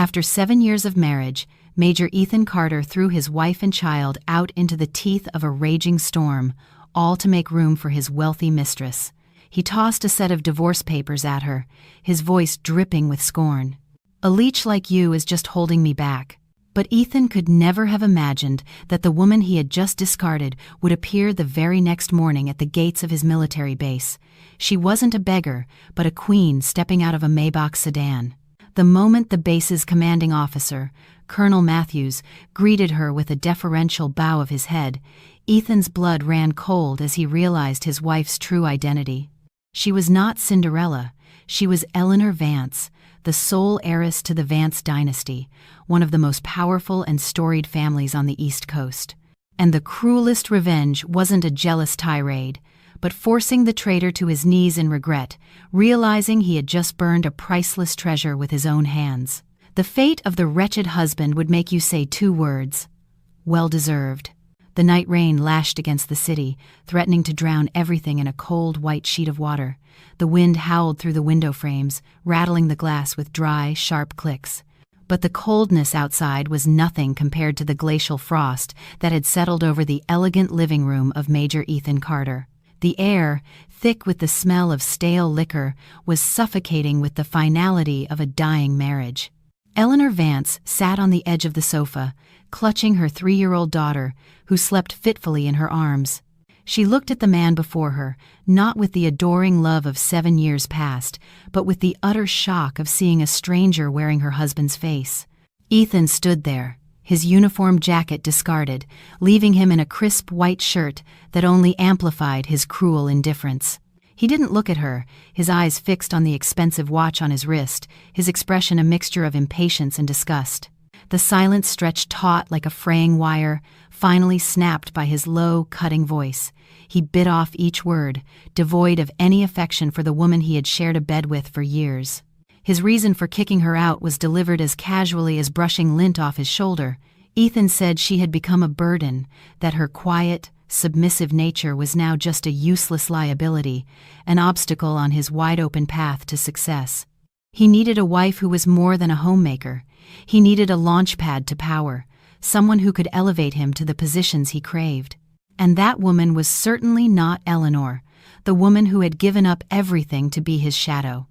After 7 years of marriage, Major Ethan Carter threw his wife and child out into the teeth of a raging storm, all to make room for his wealthy mistress. He tossed a set of divorce papers at her, his voice dripping with scorn. "A leech like you is just holding me back." But Ethan could never have imagined that the woman he had just discarded would appear the very next morning at the gates of his military base. She wasn't a beggar, but a queen stepping out of a Maybach sedan. The moment the base's commanding officer, Colonel Matthews, greeted her with a deferential bow of his head, Ethan's blood ran cold as he realized his wife's true identity. She was not Cinderella. She was Eleanor Vance, the sole heiress to the Vance dynasty, one of the most powerful and storied families on the East Coast. And the cruelest revenge wasn't a jealous tirade, but forcing the traitor to his knees in regret, realizing he had just burned a priceless treasure with his own hands. The fate of the wretched husband would make you say 2 words: well-deserved. The night rain lashed against the city, threatening to drown everything in a cold, white sheet of water. The wind howled through the window frames, rattling the glass with dry, sharp clicks. But the coldness outside was nothing compared to the glacial frost that had settled over the elegant living room of Major Ethan Carter. The air, thick with the smell of stale liquor, was suffocating with the finality of a dying marriage. Eleanor Vance sat on the edge of the sofa, clutching her 3-year-old daughter, who slept fitfully in her arms. She looked at the man before her, not with the adoring love of 7 years past, but with the utter shock of seeing a stranger wearing her husband's face. Ethan stood there, his uniform jacket discarded, leaving him in a crisp white shirt that only amplified his cruel indifference. He didn't look at her, his eyes fixed on the expensive watch on his wrist, his expression a mixture of impatience and disgust. The silence stretched taut like a fraying wire, finally snapped by his low, cutting voice. He bit off each word, devoid of any affection for the woman he had shared a bed with for years. His reason for kicking her out was delivered as casually as brushing lint off his shoulder. Ethan said she had become a burden, that her quiet, submissive nature was now just a useless liability, an obstacle on his wide-open path to success. He needed a wife who was more than a homemaker. He needed a launch pad to power, someone who could elevate him to the positions he craved. And that woman was certainly not Eleanor, the woman who had given up everything to be his shadow.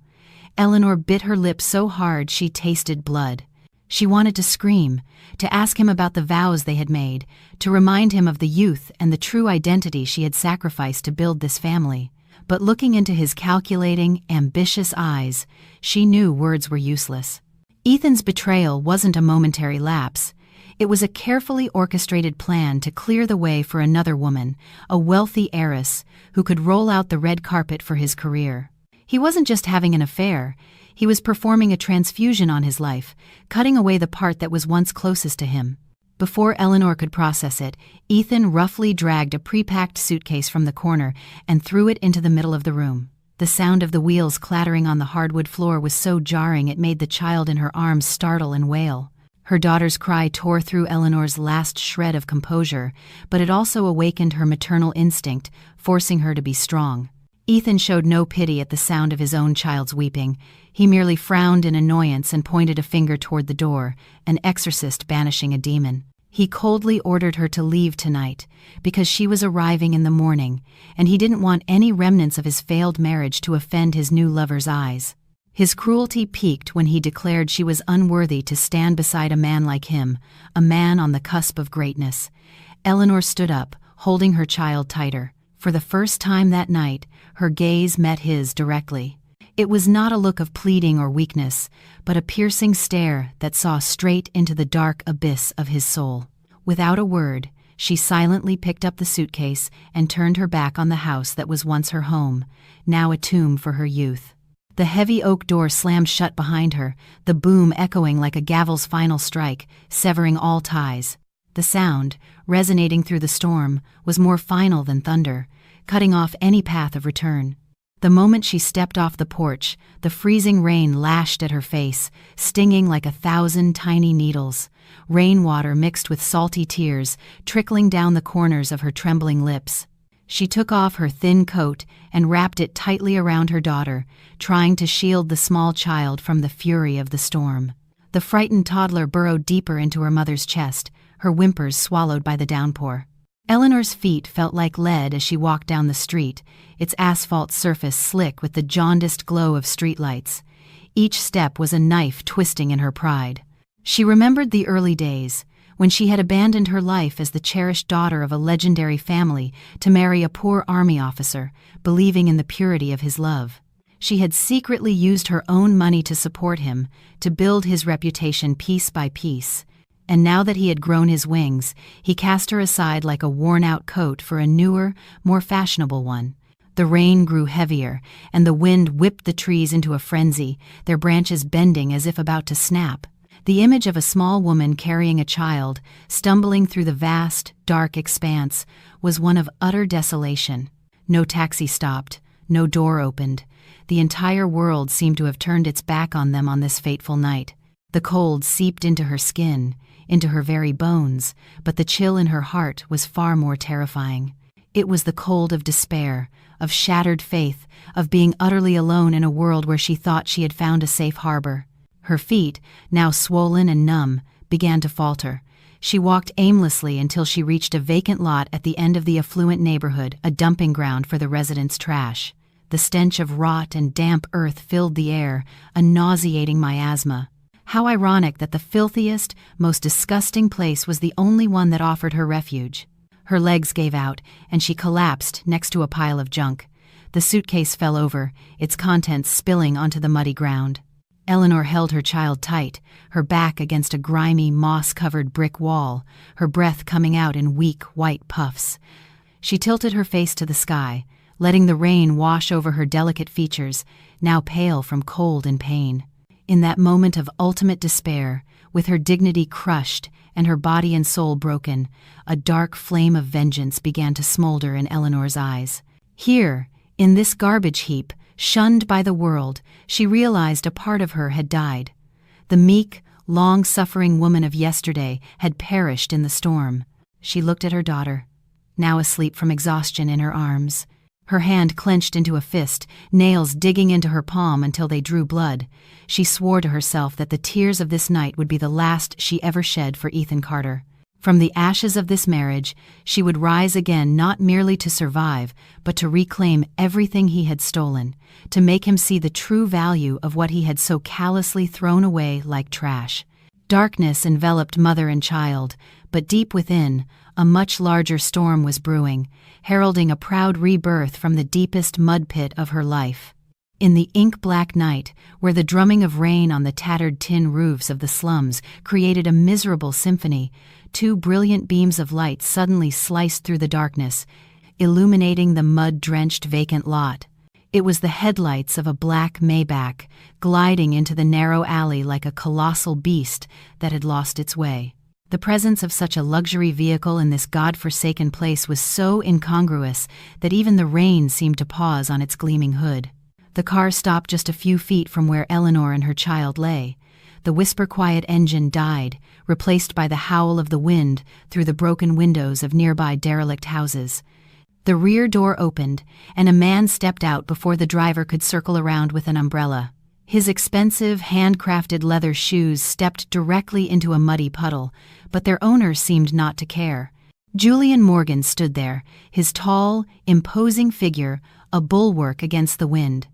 Eleanor bit her lip so hard she tasted blood. She wanted to scream, to ask him about the vows they had made, to remind him of the youth and the true identity she had sacrificed to build this family. But looking into his calculating, ambitious eyes, she knew words were useless. Ethan's betrayal wasn't a momentary lapse. It was a carefully orchestrated plan to clear the way for another woman, a wealthy heiress, who could roll out the red carpet for his career. He wasn't just having an affair, he was performing a transfusion on his life, cutting away the part that was once closest to him. Before Eleanor could process it, Ethan roughly dragged a pre-packed suitcase from the corner and threw it into the middle of the room. The sound of the wheels clattering on the hardwood floor was so jarring it made the child in her arms startle and wail. Her daughter's cry tore through Eleanor's last shred of composure, but it also awakened her maternal instinct, forcing her to be strong. Ethan showed no pity at the sound of his own child's weeping. He merely frowned in annoyance and pointed a finger toward the door, an exorcist banishing a demon. He coldly ordered her to leave tonight, because she was arriving in the morning, and he didn't want any remnants of his failed marriage to offend his new lover's eyes. His cruelty peaked when he declared she was unworthy to stand beside a man like him, a man on the cusp of greatness. Eleanor stood up, holding her child tighter. For the first time that night, her gaze met his directly. It was not a look of pleading or weakness, but a piercing stare that saw straight into the dark abyss of his soul. Without a word, she silently picked up the suitcase and turned her back on the house that was once her home, now a tomb for her youth. The heavy oak door slammed shut behind her, the boom echoing like a gavel's final strike, severing all ties. The sound, resonating through the storm, was more final than thunder, cutting off any path of return. The moment she stepped off the porch, the freezing rain lashed at her face, stinging like 1,000 tiny needles. Rainwater mixed with salty tears, trickling down the corners of her trembling lips. She took off her thin coat and wrapped it tightly around her daughter, trying to shield the small child from the fury of the storm. The frightened toddler burrowed deeper into her mother's chest, her whimpers swallowed by the downpour. Eleanor's feet felt like lead as she walked down the street, its asphalt surface slick with the jaundiced glow of streetlights. Each step was a knife twisting in her pride. She remembered the early days, when she had abandoned her life as the cherished daughter of a legendary family to marry a poor army officer, believing in the purity of his love. She had secretly used her own money to support him, to build his reputation piece by piece. And now that he had grown his wings, he cast her aside like a worn-out coat for a newer, more fashionable one. The rain grew heavier, and the wind whipped the trees into a frenzy, their branches bending as if about to snap. The image of a small woman carrying a child, stumbling through the vast, dark expanse, was one of utter desolation. No taxi stopped, no door opened. The entire world seemed to have turned its back on them on this fateful night. The cold seeped into her skin, into her very bones, but the chill in her heart was far more terrifying. It was the cold of despair, of shattered faith, of being utterly alone in a world where she thought she had found a safe harbor. Her feet, now swollen and numb, began to falter. She walked aimlessly until she reached a vacant lot at the end of the affluent neighborhood, a dumping ground for the residents' trash. The stench of rot and damp earth filled the air, a nauseating miasma. How ironic that the filthiest, most disgusting place was the only one that offered her refuge. Her legs gave out, and she collapsed next to a pile of junk. The suitcase fell over, its contents spilling onto the muddy ground. Eleanor held her child tight, her back against a grimy, moss-covered brick wall, her breath coming out in weak, white puffs. She tilted her face to the sky, letting the rain wash over her delicate features, now pale from cold and pain. In that moment of ultimate despair, with her dignity crushed and her body and soul broken, a dark flame of vengeance began to smolder in Eleanor's eyes. Here, in this garbage heap, shunned by the world, she realized a part of her had died. The meek, long-suffering woman of yesterday had perished in the storm. She looked at her daughter, now asleep from exhaustion in her arms. Her hand clenched into a fist, nails digging into her palm until they drew blood. She swore to herself that the tears of this night would be the last she ever shed for Ethan Carter. From the ashes of this marriage, she would rise again not merely to survive, but to reclaim everything he had stolen, to make him see the true value of what he had so callously thrown away like trash. Darkness enveloped mother and child, but deep within, a much larger storm was brewing, heralding a proud rebirth from the deepest mud pit of her life. In the ink-black night, where the drumming of rain on the tattered tin roofs of the slums created a miserable symphony, two brilliant beams of light suddenly sliced through the darkness, illuminating the mud-drenched vacant lot. It was the headlights of a black Maybach, gliding into the narrow alley like a colossal beast that had lost its way. The presence of such a luxury vehicle in this god-forsaken place was so incongruous that even the rain seemed to pause on its gleaming hood. The car stopped just a few feet from where Eleanor and her child lay. The whisper-quiet engine died, replaced by the howl of the wind through the broken windows of nearby derelict houses. The rear door opened, and a man stepped out before the driver could circle around with an umbrella. His expensive, handcrafted leather shoes stepped directly into a muddy puddle, but their owner seemed not to care. Julian Morgan stood there, his tall, imposing figure a bulwark against the wind.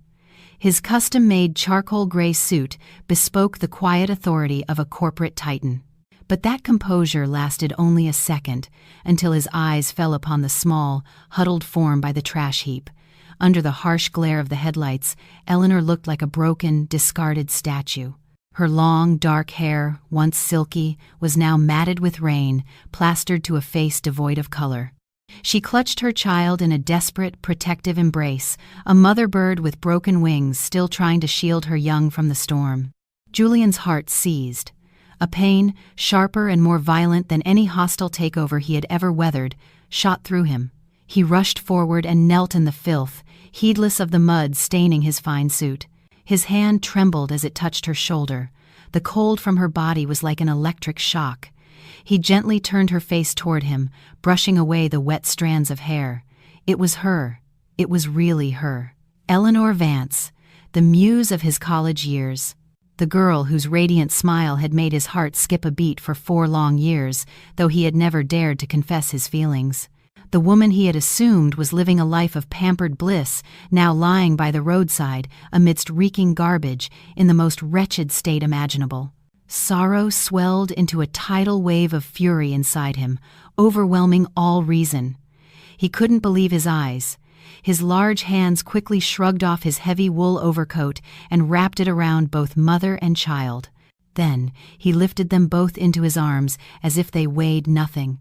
His custom-made charcoal gray suit bespoke the quiet authority of a corporate titan. But that composure lasted only a second, until his eyes fell upon the small, huddled form by the trash heap. Under the harsh glare of the headlights, Eleanor looked like a broken, discarded statue. Her long, dark hair, once silky, was now matted with rain, plastered to a face devoid of color. She clutched her child in a desperate, protective embrace, a mother bird with broken wings still trying to shield her young from the storm. Julian's heart seized. A pain, sharper and more violent than any hostile takeover he had ever weathered, shot through him. He rushed forward and knelt in the filth, heedless of the mud staining his fine suit. His hand trembled as it touched her shoulder. The cold from her body was like an electric shock. He gently turned her face toward him, brushing away the wet strands of hair. It was her. It was really her. Eleanor Vance, the muse of his college years. the girl whose radiant smile had made his heart skip a beat for 4 long years, though he had never dared to confess his feelings. The woman he had assumed was living a life of pampered bliss, now lying by the roadside amidst reeking garbage in the most wretched state imaginable. Sorrow swelled into a tidal wave of fury inside him, overwhelming all reason. He couldn't believe his eyes. His large hands quickly shrugged off his heavy wool overcoat and wrapped it around both mother and child. Then he lifted them both into his arms as if they weighed nothing.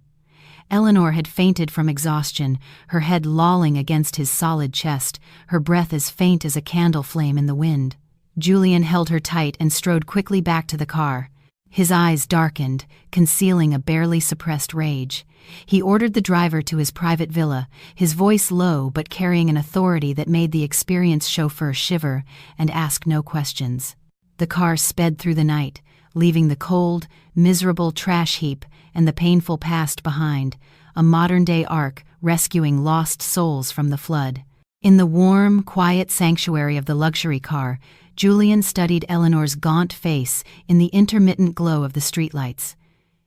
Eleanor had fainted from exhaustion, her head lolling against his solid chest, her breath as faint as a candle flame in the wind. Julian held her tight and strode quickly back to the car. His eyes darkened, concealing a barely suppressed rage. He ordered the driver to his private villa, his voice low but carrying an authority that made the experienced chauffeur shiver and ask no questions. The car sped through the night, leaving the cold, miserable trash heap and the painful past behind, a modern-day ark rescuing lost souls from the flood. In the warm, quiet sanctuary of the luxury car, Julian studied Eleanor's gaunt face in the intermittent glow of the streetlights.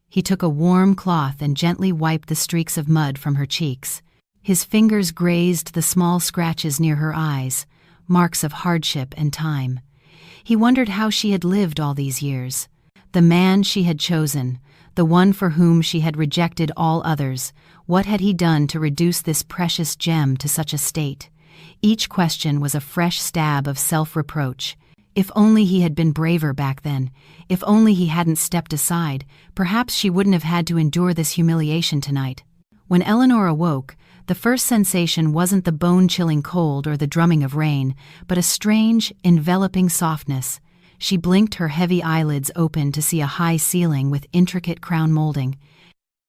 He took a warm cloth and gently wiped the streaks of mud from her cheeks. His fingers grazed the small scratches near her eyes, marks of hardship and time. He wondered how she had lived all these years. The man she had chosen, the one for whom she had rejected all others, what had he done to reduce this precious gem to such a state? Each question was a fresh stab of self-reproach. If only he had been braver back then, if only he hadn't stepped aside, perhaps she wouldn't have had to endure this humiliation tonight. When Eleanor awoke, the first sensation wasn't the bone-chilling cold or the drumming of rain, but a strange, enveloping softness. She blinked her heavy eyelids open to see a high ceiling with intricate crown molding.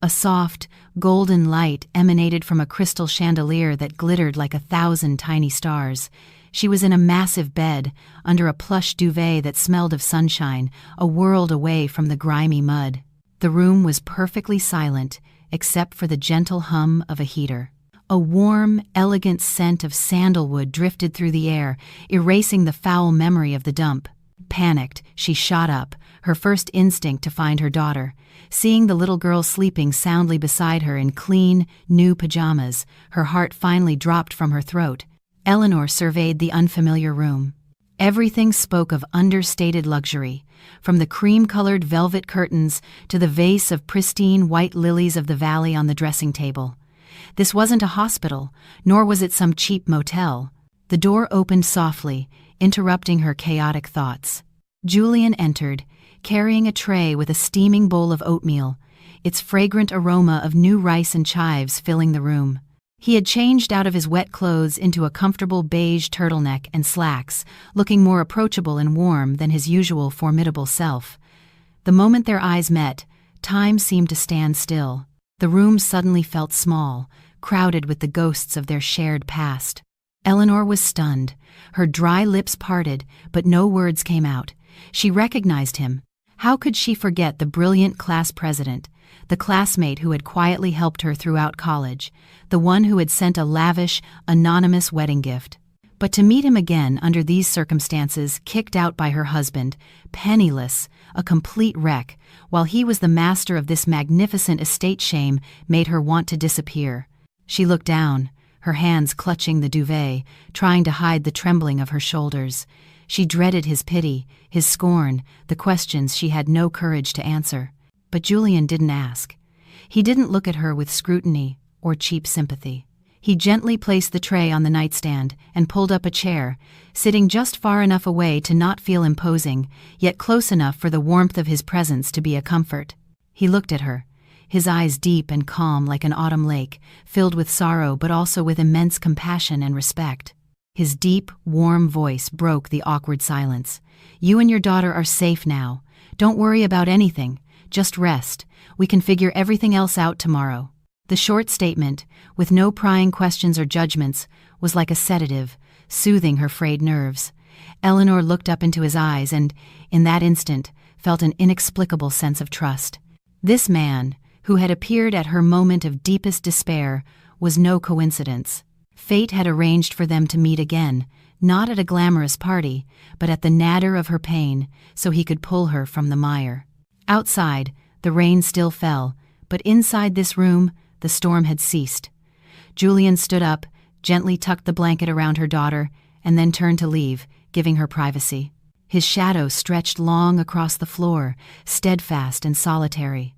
A soft, golden light emanated from a crystal chandelier that glittered like 1,000 tiny stars. She was in a massive bed, under a plush duvet that smelled of sunshine, a world away from the grimy mud. The room was perfectly silent, except for the gentle hum of a heater. A warm, elegant scent of sandalwood drifted through the air, erasing the foul memory of the dump. Panicked, she shot up, her first instinct to find her daughter. Seeing the little girl sleeping soundly beside her in clean, new pajamas, her heart finally dropped from her throat. Eleanor surveyed the unfamiliar room. Everything spoke of understated luxury, from the cream-colored velvet curtains to the vase of pristine white lilies of the valley on the dressing table. This wasn't a hospital, nor was it some cheap motel. The door opened softly, interrupting her chaotic thoughts. Julian entered, carrying a tray with a steaming bowl of oatmeal, its fragrant aroma of new rice and chives filling the room. He had changed out of his wet clothes into a comfortable beige turtleneck and slacks, looking more approachable and warm than his usual formidable self. The moment their eyes met, time seemed to stand still. The room suddenly felt small, crowded with the ghosts of their shared past. Eleanor was stunned. Her dry lips parted, but no words came out. She recognized him. How could she forget the brilliant class president, the classmate who had quietly helped her throughout college, the one who had sent a lavish, anonymous wedding gift? But to meet him again under these circumstances, kicked out by her husband, penniless, a complete wreck, while he was the master of this magnificent estate, shame made her want to disappear. She looked down, her hands clutching the duvet, trying to hide the trembling of her shoulders. She dreaded his pity, his scorn, the questions she had no courage to answer. But Julian didn't ask. He didn't look at her with scrutiny or cheap sympathy. He gently placed the tray on the nightstand and pulled up a chair, sitting just far enough away to not feel imposing, yet close enough for the warmth of his presence to be a comfort. He looked at her, his eyes deep and calm like an autumn lake, filled with sorrow but also with immense compassion and respect. His deep, warm voice broke the awkward silence. "You and your daughter are safe now. Don't worry about anything. Just rest. We can figure everything else out tomorrow." The short statement, with no prying questions or judgments, was like a sedative, soothing her frayed nerves. Eleanor looked up into his eyes and, in that instant, felt an inexplicable sense of trust. This man, who had appeared at her moment of deepest despair, was no coincidence. Fate had arranged for them to meet again, not at a glamorous party, but at the nadir of her pain, so he could pull her from the mire. Outside, the rain still fell, but inside this room, the storm had ceased. Julian stood up, gently tucked the blanket around her daughter, and then turned to leave, giving her privacy. His shadow stretched long across the floor, steadfast and solitary.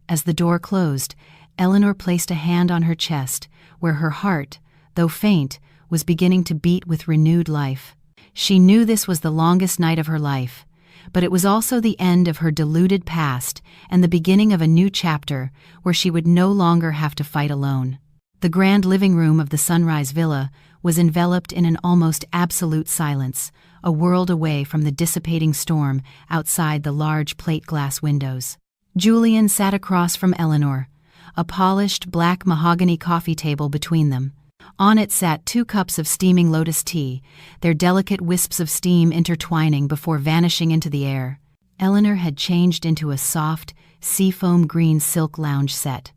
As the door closed, Eleanor placed a hand on her chest, where her heart, though faint, was beginning to beat with renewed life. She knew this was the longest night of her life, but it was also the end of her deluded past and the beginning of a new chapter where she would no longer have to fight alone. The grand living room of the Sunrise Villa was enveloped in an almost absolute silence, a world away from the dissipating storm outside the large plate-glass windows. Julian sat across from Eleanor, a polished black mahogany coffee table between them. On it sat 2 cups of steaming lotus tea, their delicate wisps of steam intertwining before vanishing into the air. Eleanor had changed into a soft, seafoam green silk lounge set.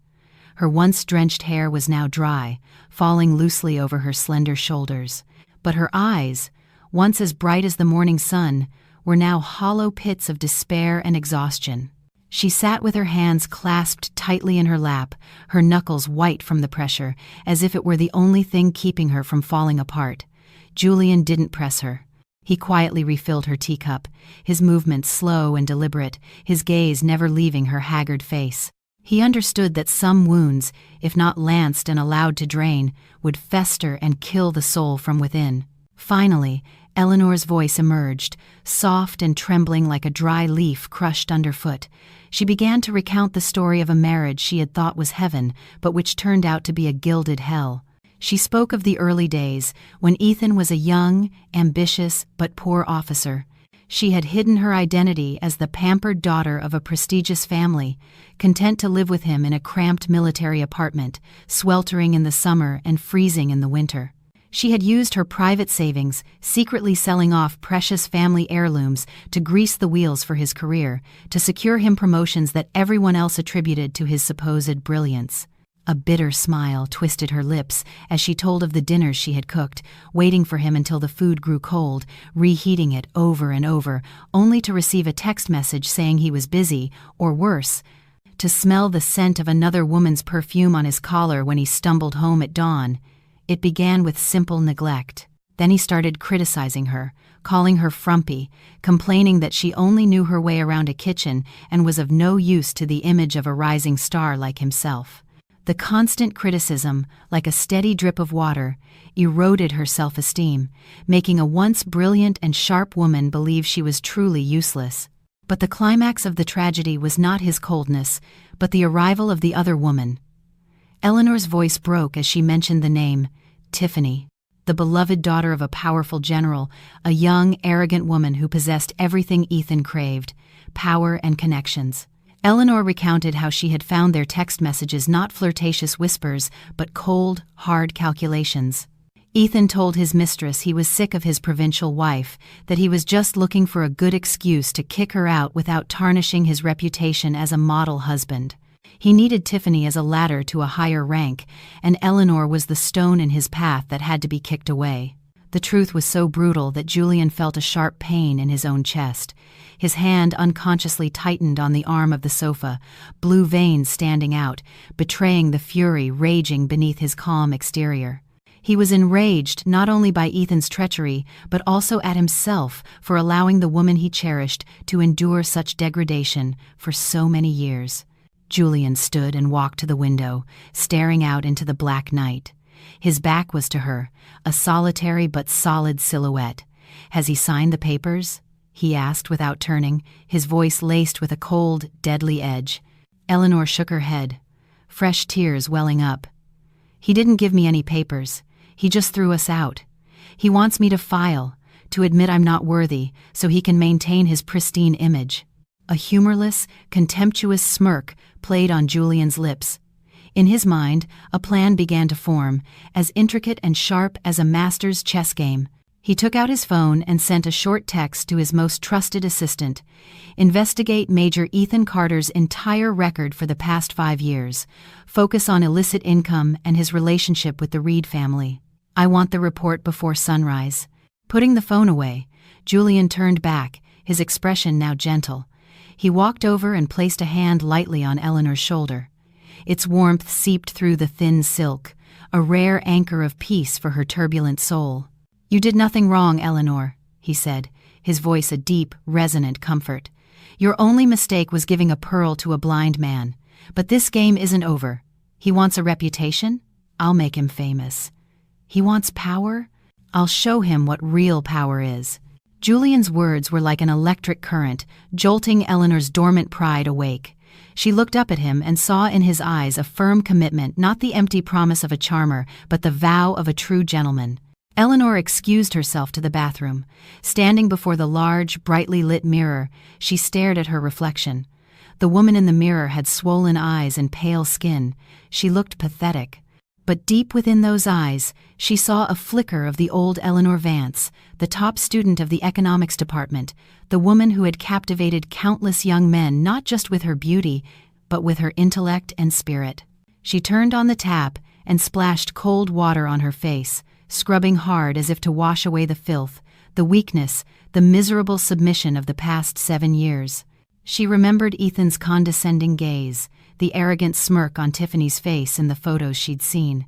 Her once drenched hair was now dry, falling loosely over her slender shoulders. But her eyes, once as bright as the morning sun, were now hollow pits of despair and exhaustion. She sat with her hands clasped tightly in her lap, her knuckles white from the pressure, as if it were the only thing keeping her from falling apart. Julian didn't press her. He quietly refilled her teacup, his movements slow and deliberate, his gaze never leaving her haggard face. He understood that some wounds, if not lanced and allowed to drain, would fester and kill the soul from within. Finally, Eleanor's voice emerged, soft and trembling like a dry leaf crushed underfoot. She began to recount the story of a marriage she had thought was heaven, but which turned out to be a gilded hell. She spoke of the early days, when Ethan was a young, ambitious, but poor officer. She had hidden her identity as the pampered daughter of a prestigious family, content to live with him in a cramped military apartment, sweltering in the summer and freezing in the winter. She had used her private savings, secretly selling off precious family heirlooms to grease the wheels for his career, to secure him promotions that everyone else attributed to his supposed brilliance. A bitter smile twisted her lips as she told of the dinners she had cooked, waiting for him until the food grew cold, reheating it over and over, only to receive a text message saying he was busy, or worse, to smell the scent of another woman's perfume on his collar when he stumbled home at dawn. It began with simple neglect. Then he started criticizing her, calling her frumpy, complaining that she only knew her way around a kitchen and was of no use to the image of a rising star like himself. The constant criticism, like a steady drip of water, eroded her self-esteem, making a once brilliant and sharp woman believe she was truly useless. But the climax of the tragedy was not his coldness, but the arrival of the other woman. Eleanor's voice broke as she mentioned the name, Tiffany, the beloved daughter of a powerful general, a young, arrogant woman who possessed everything Ethan craved, power and connections. Eleanor recounted how she had found their text messages not flirtatious whispers, but cold, hard calculations. Ethan told his mistress he was sick of his provincial wife, that he was just looking for a good excuse to kick her out without tarnishing his reputation as a model husband. He needed Tiffany as a ladder to a higher rank, and Eleanor was the stone in his path that had to be kicked away. The truth was so brutal that Julian felt a sharp pain in his own chest. His hand unconsciously tightened on the arm of the sofa, blue veins standing out, betraying the fury raging beneath his calm exterior. He was enraged not only by Ethan's treachery, but also at himself for allowing the woman he cherished to endure such degradation for so many years. Julian stood and walked to the window, staring out into the black night. His back was to her, a solitary but solid silhouette. "Has he signed the papers?" he asked without turning, his voice laced with a cold, deadly edge. Eleanor shook her head, fresh tears welling up. "He didn't give me any papers. He just threw us out. He wants me to file, to admit I'm not worthy, so he can maintain his pristine image." A humorless, contemptuous smirk played on Julian's lips. In his mind, a plan began to form, as intricate and sharp as a master's chess game. He took out his phone and sent a short text to his most trusted assistant. "Investigate Major Ethan Carter's entire record for the past 5 years. Focus on illicit income and his relationship with the Reed family. I want the report before sunrise." Putting the phone away, Julian turned back, his expression now gentle. He walked over and placed a hand lightly on Eleanor's shoulder. Its warmth seeped through the thin silk, a rare anchor of peace for her turbulent soul. "You did nothing wrong, Eleanor," he said, his voice a deep, resonant comfort. "Your only mistake was giving a pearl to a blind man. But this game isn't over. He wants a reputation? I'll make him famous. He wants power? I'll show him what real power is." Julian's words were like an electric current, jolting Eleanor's dormant pride awake. She looked up at him and saw in his eyes a firm commitment, not the empty promise of a charmer, but the vow of a true gentleman. Eleanor excused herself to the bathroom. Standing before the large, brightly lit mirror, she stared at her reflection. The woman in the mirror had swollen eyes and pale skin. She looked pathetic. But deep within those eyes, she saw a flicker of the old Eleanor Vance, the top student of the economics department, the woman who had captivated countless young men not just with her beauty, but with her intellect and spirit. She turned on the tap and splashed cold water on her face, scrubbing hard as if to wash away the filth, the weakness, the miserable submission of the past 7 years. She remembered Ethan's condescending gaze, the arrogant smirk on Tiffany's face in the photos she'd seen.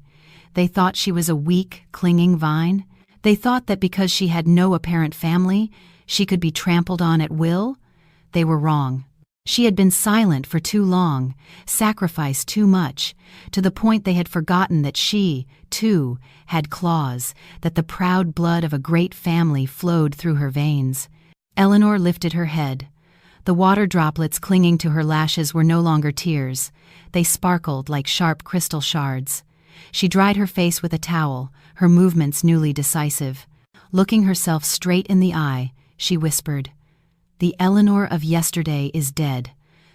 They thought she was a weak, clinging vine. They thought that because she had no apparent family, she could be trampled on at will. They were wrong. She had been silent for too long, sacrificed too much, to the point they had forgotten that she, too, had claws, that the proud blood of a great family flowed through her veins. Eleanor lifted her head. The water droplets clinging to her lashes were no longer tears. They sparkled like sharp crystal shards. She dried her face with a towel, her movements newly decisive. Looking herself straight in the eye, she whispered, "The Eleanor of yesterday is dead.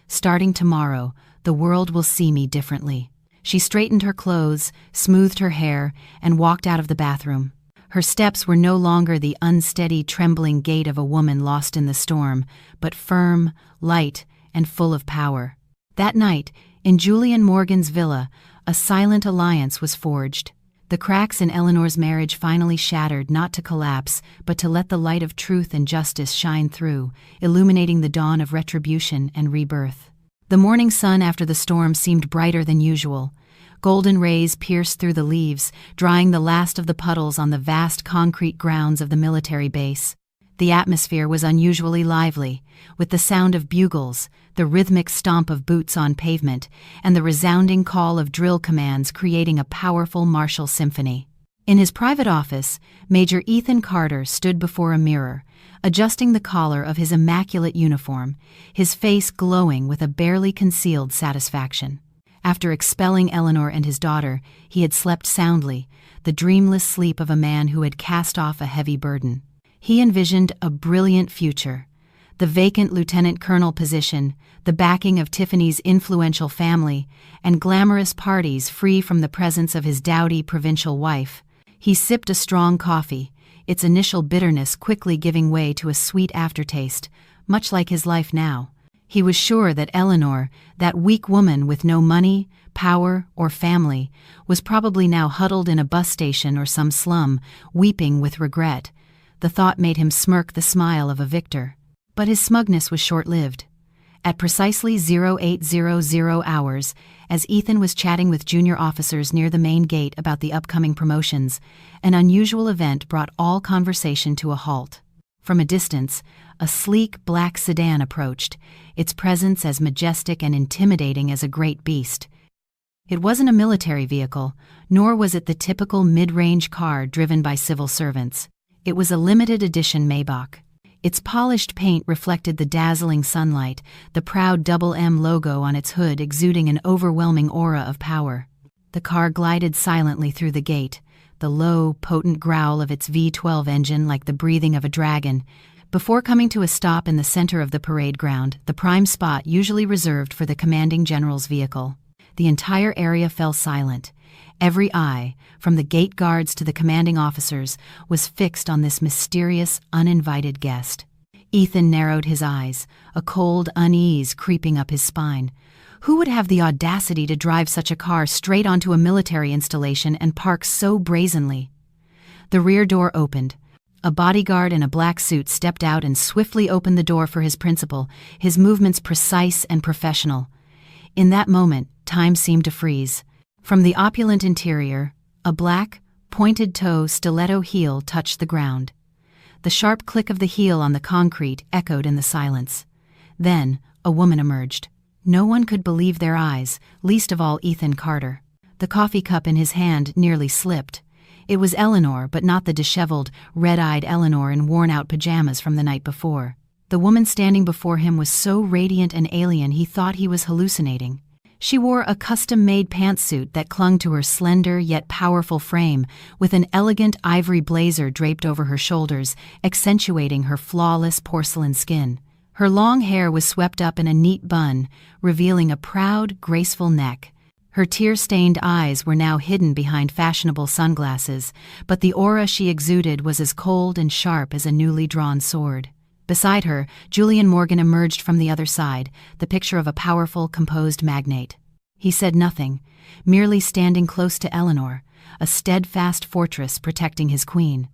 Starting tomorrow, the world will see me differently." She straightened her clothes, smoothed her hair, and walked out of the bathroom. Her steps were no longer the unsteady, trembling gait of a woman lost in the storm, but firm, light, and full of power. That night, in Julian Morgan's villa, a silent alliance was forged. The cracks in Eleanor's marriage finally shattered, not to collapse, but to let the light of truth and justice shine through, illuminating the dawn of retribution and rebirth. The morning sun after the storm seemed brighter than usual. Golden rays pierced through the leaves, drying the last of the puddles on the vast concrete grounds of the military base. The atmosphere was unusually lively, with the sound of bugles, the rhythmic stomp of boots on pavement, and the resounding call of drill commands creating a powerful martial symphony. In his private office, Major Ethan Carter stood before a mirror, adjusting the collar of his immaculate uniform, his face glowing with a barely concealed satisfaction. After expelling Eleanor and his daughter, he had slept soundly, the dreamless sleep of a man who had cast off a heavy burden. He envisioned a brilliant future. The vacant lieutenant colonel position, the backing of Tiffany's influential family, and glamorous parties free from the presence of his dowdy provincial wife. He sipped a strong coffee, its initial bitterness quickly giving way to a sweet aftertaste, much like his life now. He was sure that Eleanor, that weak woman with no money, power, or family, was probably now huddled in a bus station or some slum, weeping with regret. The thought made him smirk the smile of a victor. But his smugness was short-lived. At precisely 0800 hours, as Ethan was chatting with junior officers near the main gate about the upcoming promotions, an unusual event brought all conversation to a halt. From a distance, a sleek black sedan approached, its presence as majestic and intimidating as a great beast. It wasn't a military vehicle, nor was it the typical mid-range car driven by civil servants. It was a limited edition Maybach. Its polished paint reflected the dazzling sunlight, the proud double M logo on its hood exuding an overwhelming aura of power. The car glided silently through the gate, the low, potent growl of its V12 engine like the breathing of a dragon, before coming to a stop in the center of the parade ground, the prime spot usually reserved for the commanding general's vehicle. The entire area fell silent. Every eye, from the gate guards to the commanding officers, was fixed on this mysterious, uninvited guest. Ethan narrowed his eyes, a cold unease creeping up his spine. Who would have the audacity to drive such a car straight onto a military installation and park so brazenly? The rear door opened. A bodyguard in a black suit stepped out and swiftly opened the door for his principal, his movements precise and professional. In that moment, time seemed to freeze. From the opulent interior, a black, pointed-toe stiletto heel touched the ground. The sharp click of the heel on the concrete echoed in the silence. Then, a woman emerged. No one could believe their eyes, least of all Ethan Carter. The coffee cup in his hand nearly slipped. It was Eleanor, but not the disheveled, red-eyed Eleanor in worn-out pajamas from the night before. The woman standing before him was so radiant and alien he thought he was hallucinating. She wore a custom-made pantsuit that clung to her slender yet powerful frame, with an elegant ivory blazer draped over her shoulders, accentuating her flawless porcelain skin. Her long hair was swept up in a neat bun, revealing a proud, graceful neck. Her tear-stained eyes were now hidden behind fashionable sunglasses, but the aura she exuded was as cold and sharp as a newly drawn sword. Beside her, Julian Morgan emerged from the other side, the picture of a powerful, composed magnate. He said nothing, merely standing close to Eleanor, a steadfast fortress protecting his queen.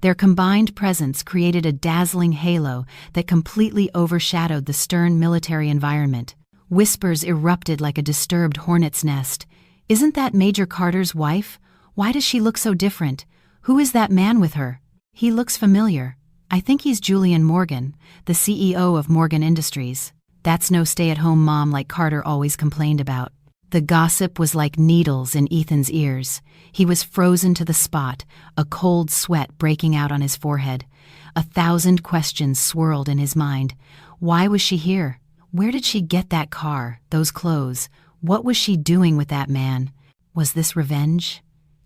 Their combined presence created a dazzling halo that completely overshadowed the stern military environment. Whispers erupted like a disturbed hornet's nest. "Isn't that Major Carter's wife? Why does she look so different? Who is that man with her? He looks familiar. I think he's Julian Morgan, the CEO of Morgan Industries. That's no stay-at-home mom like Carter always complained about." The gossip was like needles in Ethan's ears. He was frozen to the spot, a cold sweat breaking out on his forehead. 1,000 questions swirled in his mind. Why was she here? Where did she get that car, those clothes? What was she doing with that man? Was this revenge?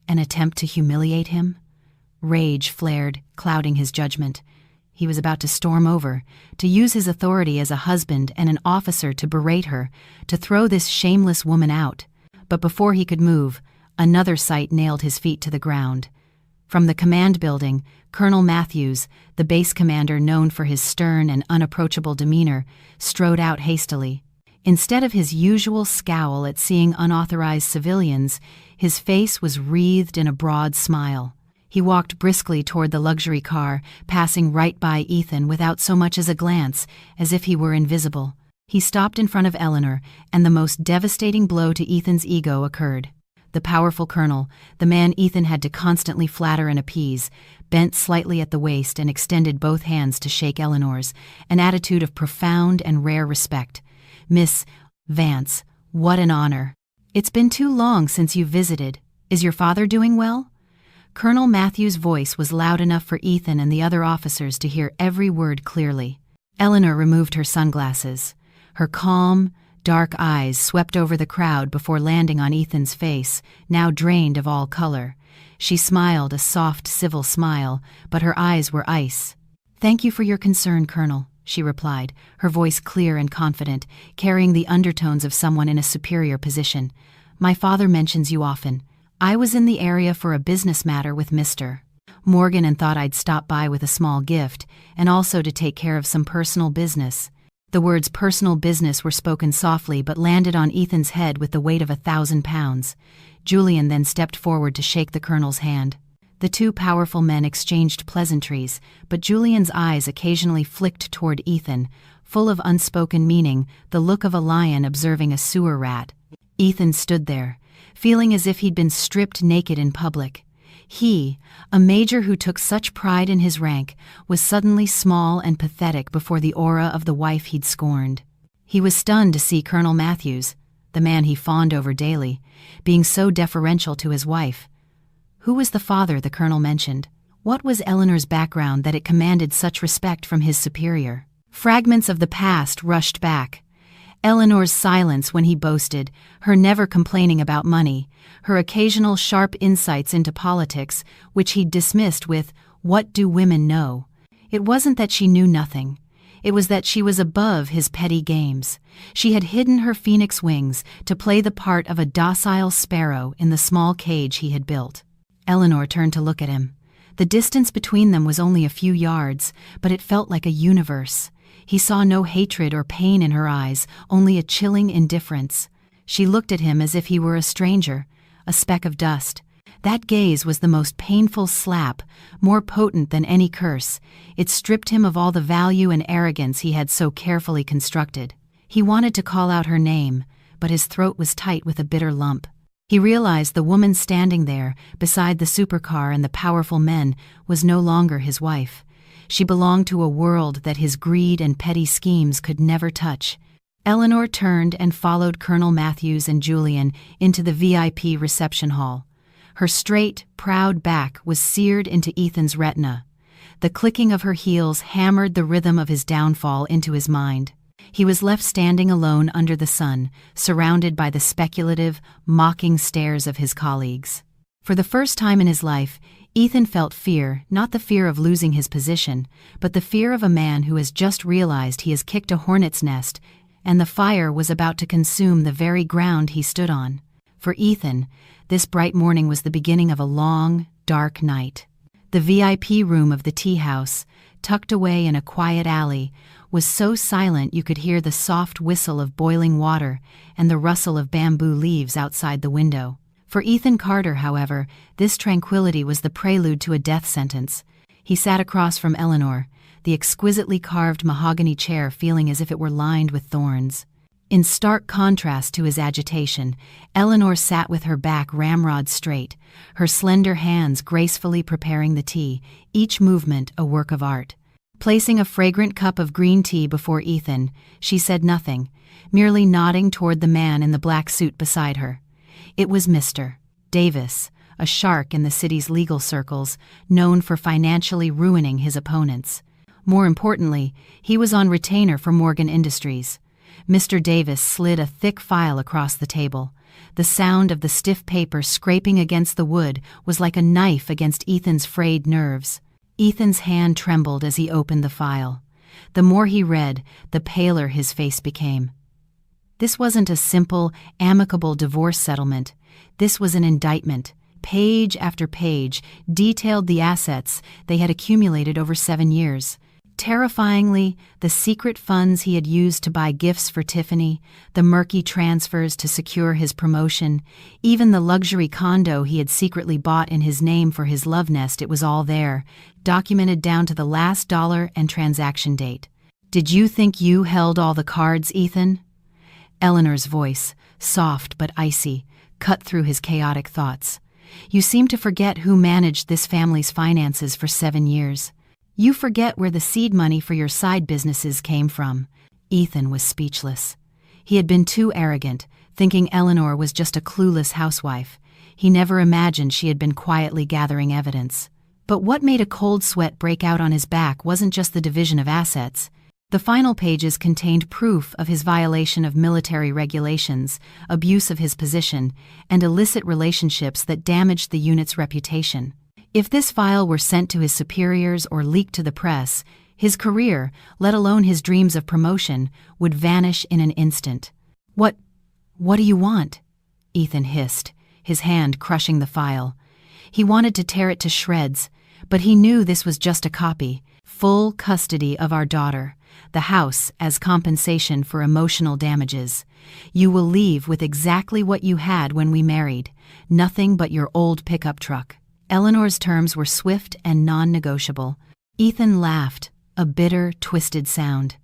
An attempt to humiliate him? Rage flared, clouding his judgment. He was about to storm over, to use his authority as a husband and an officer to berate her, to throw this shameless woman out. But before he could move, another sight nailed his feet to the ground. From the command building, Colonel Matthews, the base commander known for his stern and unapproachable demeanor, strode out hastily. Instead of his usual scowl at seeing unauthorized civilians, his face was wreathed in a broad smile. He walked briskly toward the luxury car, passing right by Ethan without so much as a glance, as if he were invisible. He stopped in front of Eleanor, and the most devastating blow to Ethan's ego occurred. The powerful colonel, the man Ethan had to constantly flatter and appease, bent slightly at the waist and extended both hands to shake Eleanor's, an attitude of profound and rare respect. "Miss Vance, what an honor. It's been too long since you visited. Is your father doing well?" Colonel Matthews' voice was loud enough for Ethan and the other officers to hear every word clearly. Eleanor removed her sunglasses. Her calm, dark eyes swept over the crowd before landing on Ethan's face, now drained of all color. She smiled a soft, civil smile, but her eyes were ice. "Thank you for your concern, Colonel," she replied, her voice clear and confident, carrying the undertones of someone in a superior position. "My father mentions you often. I was in the area for a business matter with Mr. Morgan and thought I'd stop by with a small gift, and also to take care of some personal business." The words personal business were spoken softly but landed on Ethan's head with the weight of 1,000 pounds. Julian then stepped forward to shake the colonel's hand. The two powerful men exchanged pleasantries, but Julian's eyes occasionally flicked toward Ethan, full of unspoken meaning, the look of a lion observing a sewer rat. Ethan stood there, feeling as if he'd been stripped naked in public. He, a major who took such pride in his rank, was suddenly small and pathetic before the aura of the wife he'd scorned. He was stunned to see Colonel Matthews, the man he fawned over daily, being so deferential to his wife. Who was the father the colonel mentioned? What was Eleanor's background that it commanded such respect from his superior? Fragments of the past rushed back. Eleanor's silence when he boasted, her never complaining about money, her occasional sharp insights into politics, which he'd dismissed with, "What do women know?" It wasn't that she knew nothing. It was that she was above his petty games. She had hidden her phoenix wings to play the part of a docile sparrow in the small cage he had built. Eleanor turned to look at him. The distance between them was only a few yards, but it felt like a universe. He saw no hatred or pain in her eyes, only a chilling indifference. She looked at him as if he were a stranger, a speck of dust. That gaze was the most painful slap, more potent than any curse. It stripped him of all the value and arrogance he had so carefully constructed. He wanted to call out her name, but his throat was tight with a bitter lump. He realized the woman standing there, beside the supercar and the powerful men, was no longer his wife. She belonged to a world that his greed and petty schemes could never touch. Eleanor turned and followed Colonel Matthews and Julian into the VIP reception hall. Her straight, proud back was seared into Ethan's retina. The clicking of her heels hammered the rhythm of his downfall into his mind. He was left standing alone under the sun, surrounded by the speculative, mocking stares of his colleagues. For the first time in his life, Ethan felt fear, not the fear of losing his position, but the fear of a man who has just realized he has kicked a hornet's nest, and the fire was about to consume the very ground he stood on. For Ethan, this bright morning was the beginning of a long, dark night. The VIP room of the tea house, tucked away in a quiet alley, was so silent you could hear the soft whistle of boiling water and the rustle of bamboo leaves outside the window. For Ethan Carter, however, this tranquility was the prelude to a death sentence. He sat across from Eleanor, the exquisitely carved mahogany chair feeling as if it were lined with thorns. In stark contrast to his agitation, Eleanor sat with her back ramrod straight, her slender hands gracefully preparing the tea, each movement a work of art. Placing a fragrant cup of green tea before Ethan, she said nothing, merely nodding toward the man in the black suit beside her. It was Mr. Davis, a shark in the city's legal circles, known for financially ruining his opponents. More importantly, he was on retainer for Morgan Industries. Mr. Davis slid a thick file across the table. The sound of the stiff paper scraping against the wood was like a knife against Ethan's frayed nerves. Ethan's hand trembled as he opened the file. The more he read, the paler his face became. This wasn't a simple, amicable divorce settlement. This was an indictment. Page after page detailed the assets they had accumulated over 7 years. Terrifyingly, the secret funds he had used to buy gifts for Tiffany, the murky transfers to secure his promotion, even the luxury condo he had secretly bought in his name for his love nest, it was all there, documented down to the last dollar and transaction date. "Did you think you held all the cards, Ethan?" Eleanor's voice, soft but icy, cut through his chaotic thoughts. "You seem to forget who managed this family's finances for 7 years. You forget where the seed money for your side businesses came from." Ethan was speechless. He had been too arrogant, thinking Eleanor was just a clueless housewife. He never imagined she had been quietly gathering evidence. But what made a cold sweat break out on his back wasn't just the division of assets. The final pages contained proof of his violation of military regulations, abuse of his position, and illicit relationships that damaged the unit's reputation. If this file were sent to his superiors or leaked to the press, his career, let alone his dreams of promotion, would vanish in an instant. What do you want?" Ethan hissed, his hand crushing the file. He wanted to tear it to shreds, but he knew this was just a copy. "Full custody of our daughter, the house as compensation for emotional damages. You will leave with exactly what you had when we married, nothing but your old pickup truck." Eleanor's terms were swift and non-negotiable. Ethan laughed, a bitter, twisted sound.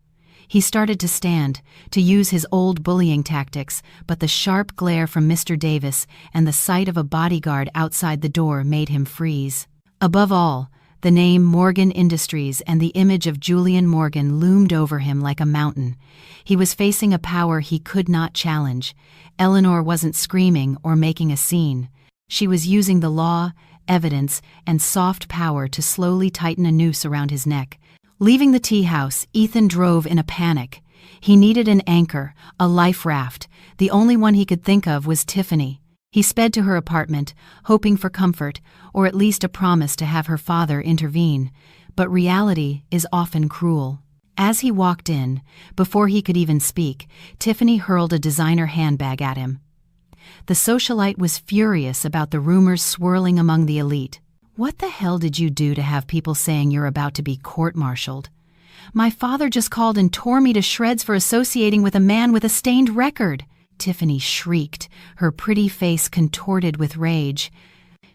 He started to stand, to use his old bullying tactics, but the sharp glare from Mr. Davis and the sight of a bodyguard outside the door made him freeze. Above all, the name Morgan Industries and the image of Julian Morgan loomed over him like a mountain. He was facing a power he could not challenge. Eleanor wasn't screaming or making a scene. She was using the law, evidence, and soft power to slowly tighten a noose around his neck. Leaving the tea house, Ethan drove in a panic. He needed an anchor, a life raft. The only one he could think of was Tiffany. He sped to her apartment, hoping for comfort, or at least a promise to have her father intervene. But reality is often cruel. As he walked in, before he could even speak, Tiffany hurled a designer handbag at him. The socialite was furious about the rumors swirling among the elite. "What the hell did you do to have people saying you're about to be court-martialed? My father just called and tore me to shreds for associating with a man with a stained record." Tiffany shrieked, her pretty face contorted with rage.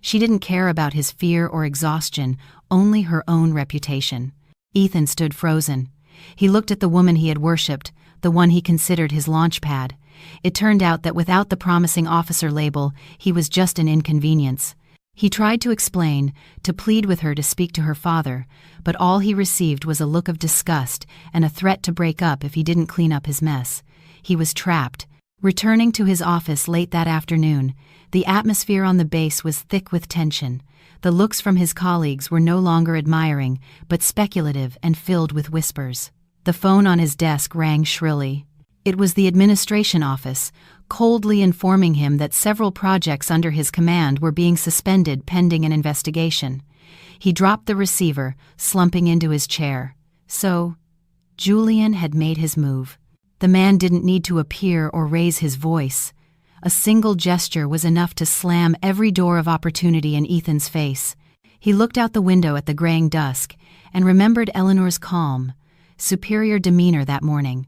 She didn't care about his fear or exhaustion, only her own reputation. Ethan stood frozen. He looked at the woman he had worshipped, the one he considered his launch pad. It turned out that without the promising officer label, he was just an inconvenience. He tried to explain, to plead with her to speak to her father, but all he received was a look of disgust and a threat to break up if he didn't clean up his mess. He was trapped. Returning to his office late that afternoon, the atmosphere on the base was thick with tension. The looks from his colleagues were no longer admiring, but speculative and filled with whispers. The phone on his desk rang shrilly. It was the administration office, coldly informing him that several projects under his command were being suspended pending an investigation. He dropped the receiver, slumping into his chair. So, Julian had made his move. The man didn't need to appear or raise his voice. A single gesture was enough to slam every door of opportunity in Ethan's face. He looked out the window at the graying dusk and remembered Eleanor's calm, superior demeanor that morning.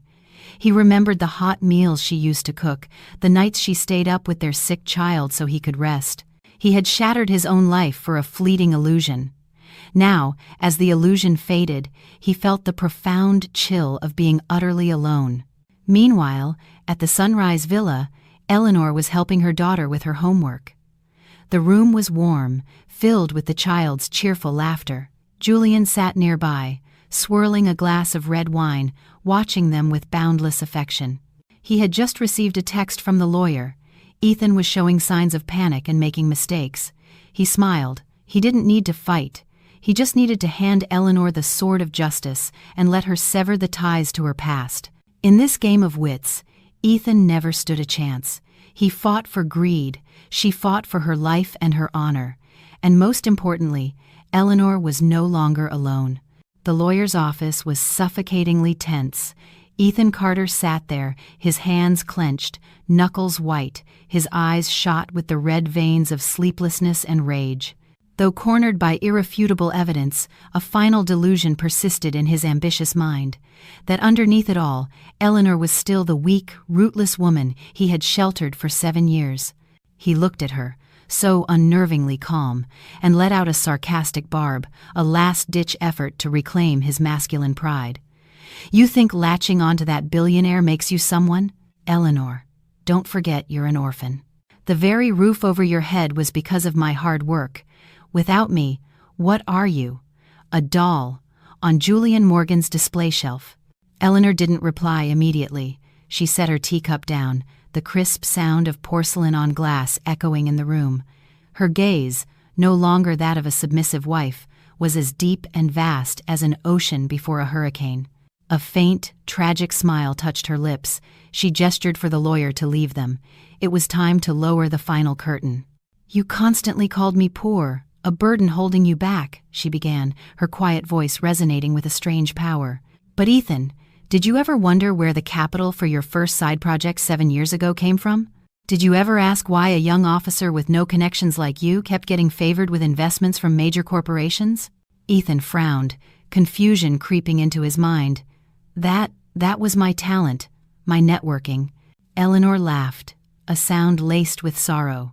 He remembered the hot meals she used to cook, the nights she stayed up with their sick child so he could rest. He had shattered his own life for a fleeting illusion. Now, as the illusion faded, he felt the profound chill of being utterly alone. Meanwhile, at the Sunrise Villa, Eleanor was helping her daughter with her homework. The room was warm, filled with the child's cheerful laughter. Julian sat nearby, swirling a glass of red wine, watching them with boundless affection. He had just received a text from the lawyer. Ethan was showing signs of panic and making mistakes. He smiled. He didn't need to fight. He just needed to hand Eleanor the sword of justice and let her sever the ties to her past. In this game of wits, Ethan never stood a chance. He fought for greed. She fought for her life and her honor. And most importantly, Eleanor was no longer alone. The lawyer's office was suffocatingly tense. Ethan Carter sat there, his hands clenched, knuckles white, his eyes shot with the red veins of sleeplessness and rage. Though cornered by irrefutable evidence, a final delusion persisted in his ambitious mind, that underneath it all, Eleanor was still the weak, rootless woman he had sheltered for 7 years. He looked at her, so unnervingly calm, and let out a sarcastic barb, a last-ditch effort to reclaim his masculine pride. "You think latching onto that billionaire makes you someone? Eleanor, don't forget you're an orphan. The very roof over your head was because of my hard work. Without me, what are you? A doll, on Julian Morgan's display shelf." Eleanor didn't reply immediately. She set her teacup down, the crisp sound of porcelain on glass echoing in the room. Her gaze, no longer that of a submissive wife, was as deep and vast as an ocean before a hurricane. A faint, tragic smile touched her lips. She gestured for the lawyer to leave them. It was time to lower the final curtain. "You constantly called me poor, a burden holding you back," she began, her quiet voice resonating with a strange power. "But Ethan, did you ever wonder where the capital for your first side project 7 years ago came from? Did you ever ask why a young officer with no connections like you kept getting favored with investments from major corporations?" Ethan frowned, confusion creeping into his mind. That was my talent, my networking." Eleanor laughed, a sound laced with sorrow.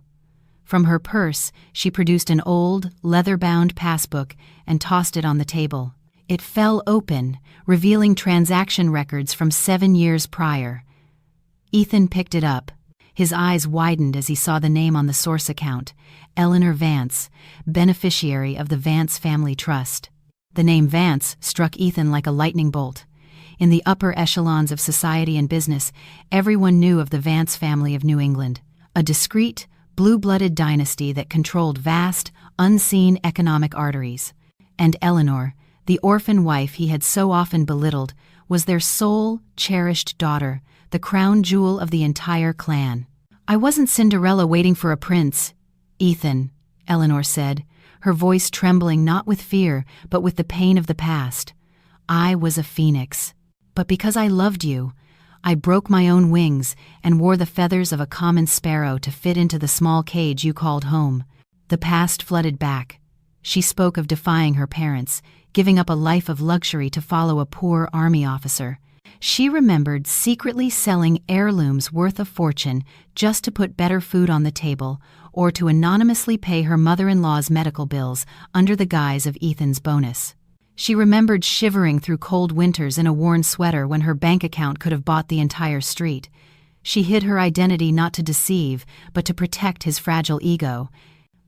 From her purse, she produced an old, leather-bound passbook and tossed it on the table. It fell open, revealing transaction records from 7 years prior. Ethan picked it up. His eyes widened as he saw the name on the source account, Eleanor Vance, beneficiary of the Vance Family Trust. The name Vance struck Ethan like a lightning bolt. In the upper echelons of society and business, everyone knew of the Vance family of New England, a discreet, blue-blooded dynasty that controlled vast, unseen economic arteries. And Eleanor, the orphan wife he had so often belittled, was their sole, cherished daughter, the crown jewel of the entire clan. "I wasn't Cinderella waiting for a prince, Ethan," Eleanor said, her voice trembling not with fear, but with the pain of the past. "I was a phoenix. But because I loved you, I broke my own wings and wore the feathers of a common sparrow to fit into the small cage you called home." The past flooded back. She spoke of defying her parents, giving up a life of luxury to follow a poor army officer. She remembered secretly selling heirlooms worth a fortune just to put better food on the table or to anonymously pay her mother-in-law's medical bills under the guise of Ethan's bonus. She remembered shivering through cold winters in a worn sweater when her bank account could have bought the entire street. She hid her identity not to deceive, but to protect his fragile ego.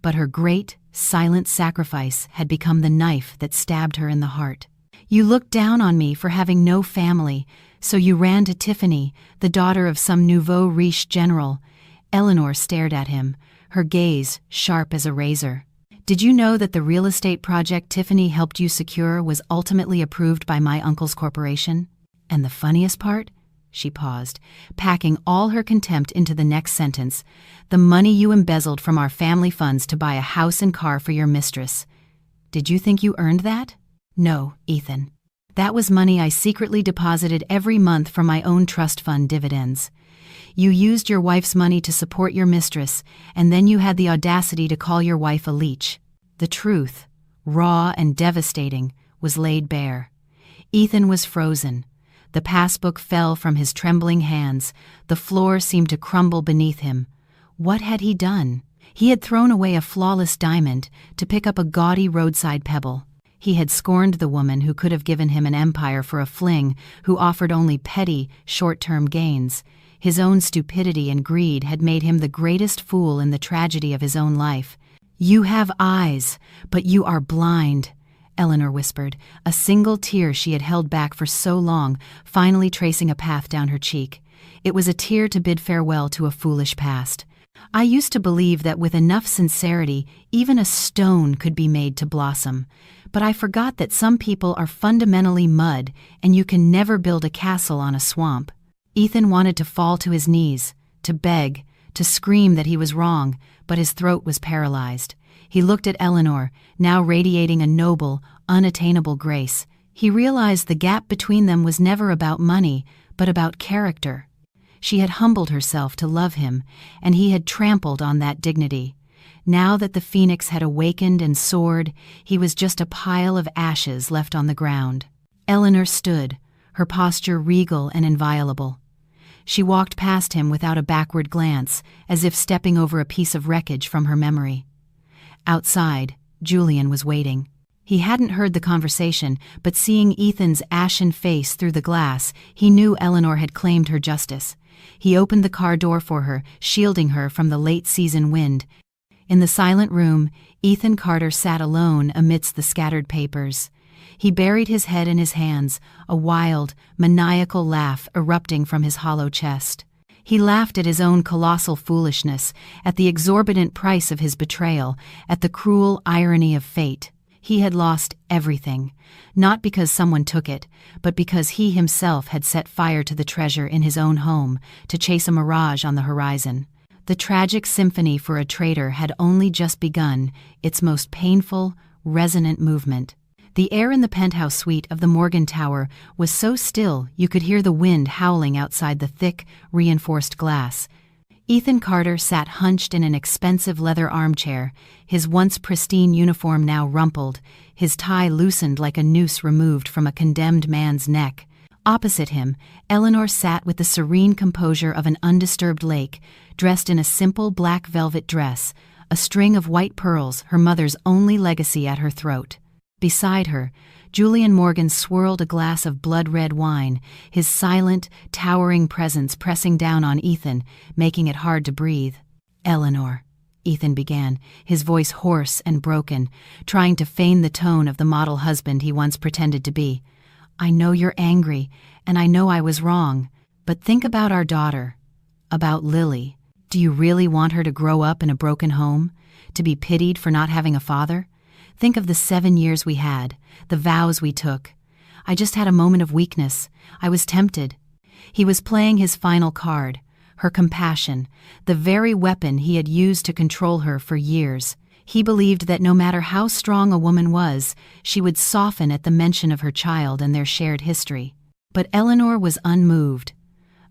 But her great, silent sacrifice had become the knife that stabbed her in the heart. "You looked down on me for having no family, so you ran to Tiffany, the daughter of some nouveau riche general." Eleanor stared at him, her gaze sharp as a razor. "Did you know that the real estate project Tiffany helped you secure was ultimately approved by my uncle's corporation? And the funniest part?" She paused, packing all her contempt into the next sentence. "The money you embezzled from our family funds to buy a house and car for your mistress. Did you think you earned that? No, Ethan. That was money I secretly deposited every month from my own trust fund dividends. You used your wife's money to support your mistress, and then you had the audacity to call your wife a leech." The truth, raw and devastating, was laid bare. Ethan was frozen. The passbook fell from his trembling hands. The floor seemed to crumble beneath him. What had he done? He had thrown away a flawless diamond to pick up a gaudy roadside pebble. He had scorned the woman who could have given him an empire for a fling, who offered only petty, short-term gains. His own stupidity and greed had made him the greatest fool in the tragedy of his own life. "You have eyes, but you are blind," Eleanor whispered, a single tear she had held back for so long, finally tracing a path down her cheek. It was a tear to bid farewell to a foolish past. "I used to believe that with enough sincerity, even a stone could be made to blossom. But I forgot that some people are fundamentally mud, and you can never build a castle on a swamp." Ethan wanted to fall to his knees, to beg, to scream that he was wrong, but his throat was paralyzed. He looked at Eleanor, now radiating a noble, unattainable grace. He realized the gap between them was never about money, but about character. She had humbled herself to love him, and he had trampled on that dignity. Now that the phoenix had awakened and soared, he was just a pile of ashes left on the ground. Eleanor stood, her posture regal and inviolable. She walked past him without a backward glance, as if stepping over a piece of wreckage from her memory. Outside, Julian was waiting. He hadn't heard the conversation, but seeing Ethan's ashen face through the glass, he knew Eleanor had claimed her justice. He opened the car door for her, shielding her from the late-season wind. In the silent room, Ethan Carter sat alone amidst the scattered papers. He buried his head in his hands, a wild, maniacal laugh erupting from his hollow chest. He laughed at his own colossal foolishness, at the exorbitant price of his betrayal, at the cruel irony of fate. He had lost everything, not because someone took it, but because he himself had set fire to the treasure in his own home, to chase a mirage on the horizon. The tragic symphony for a traitor had only just begun, its most painful, resonant movement. The air in the penthouse suite of the Morgan Tower was so still you could hear the wind howling outside the thick, reinforced glass. Ethan Carter sat hunched in an expensive leather armchair, his once pristine uniform now rumpled, his tie loosened like a noose removed from a condemned man's neck. Opposite him, Eleanor sat with the serene composure of an undisturbed lake, dressed in a simple black velvet dress, a string of white pearls, her mother's only legacy, at her throat. Beside her, Julian Morgan swirled a glass of blood-red wine, his silent, towering presence pressing down on Ethan, making it hard to breathe. "Eleanor," Ethan began, his voice hoarse and broken, trying to feign the tone of the model husband he once pretended to be. "I know you're angry, and I know I was wrong, but think about our daughter, about Lily. Do you really want her to grow up in a broken home, to be pitied for not having a father? Think of the 7 years we had, the vows we took. I just had a moment of weakness. I was tempted." He was playing his final card, her compassion, the very weapon he had used to control her for years. He believed that no matter how strong a woman was, she would soften at the mention of her child and their shared history. But Eleanor was unmoved.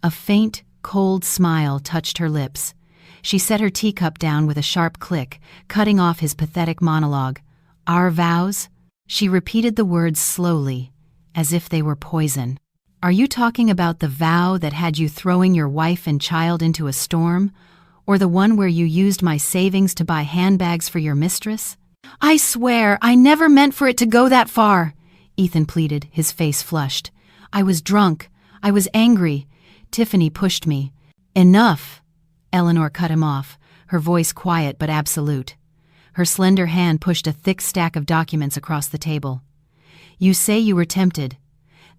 A faint, cold smile touched her lips. She set her teacup down with a sharp click, cutting off his pathetic monologue. "Our vows?" She repeated the words slowly, as if they were poison. Are you talking about the vow that had you throwing your wife and child into a storm? Or the one where you used my savings to buy handbags for your mistress? I swear, I never meant for it to go that far, Ethan pleaded, his face flushed. I was drunk. I was angry. Tiffany pushed me. Enough! Eleanor cut him off, her voice quiet but absolute. Her slender hand pushed a thick stack of documents across the table. You say you were tempted.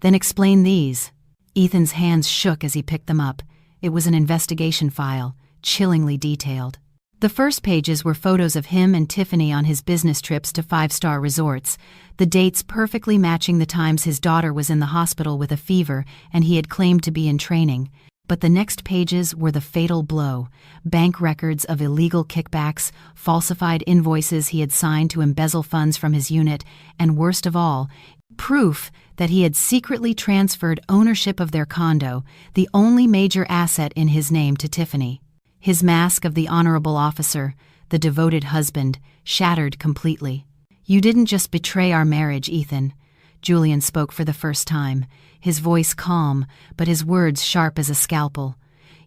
Then explain these. Ethan's hands shook as he picked them up. It was an investigation file, chillingly detailed. The first pages were photos of him and Tiffany on his business trips to five-star resorts, the dates perfectly matching the times his daughter was in the hospital with a fever and he had claimed to be in training. But the next pages were the fatal blow: bank records of illegal kickbacks, falsified invoices he had signed to embezzle funds from his unit, and worst of all, proof that he had secretly transferred ownership of their condo, the only major asset in his name, to Tiffany. His mask of the honorable officer, the devoted husband, shattered completely. You didn't just betray our marriage, Ethan. Julian spoke for the first time, his voice calm, but his words sharp as a scalpel.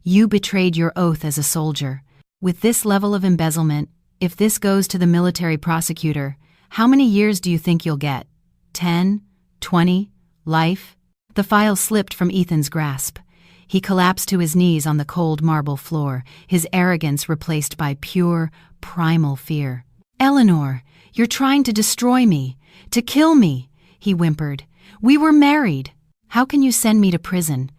You betrayed your oath as a soldier. With this level of embezzlement, if this goes to the military prosecutor, how many years do you think you'll get? 10? 20? Life? The file slipped from Ethan's grasp. He collapsed to his knees on the cold marble floor, his arrogance replaced by pure, primal fear. Eleanor, you're trying to destroy me, to kill me, he whimpered. We were married. How can you send me to prison?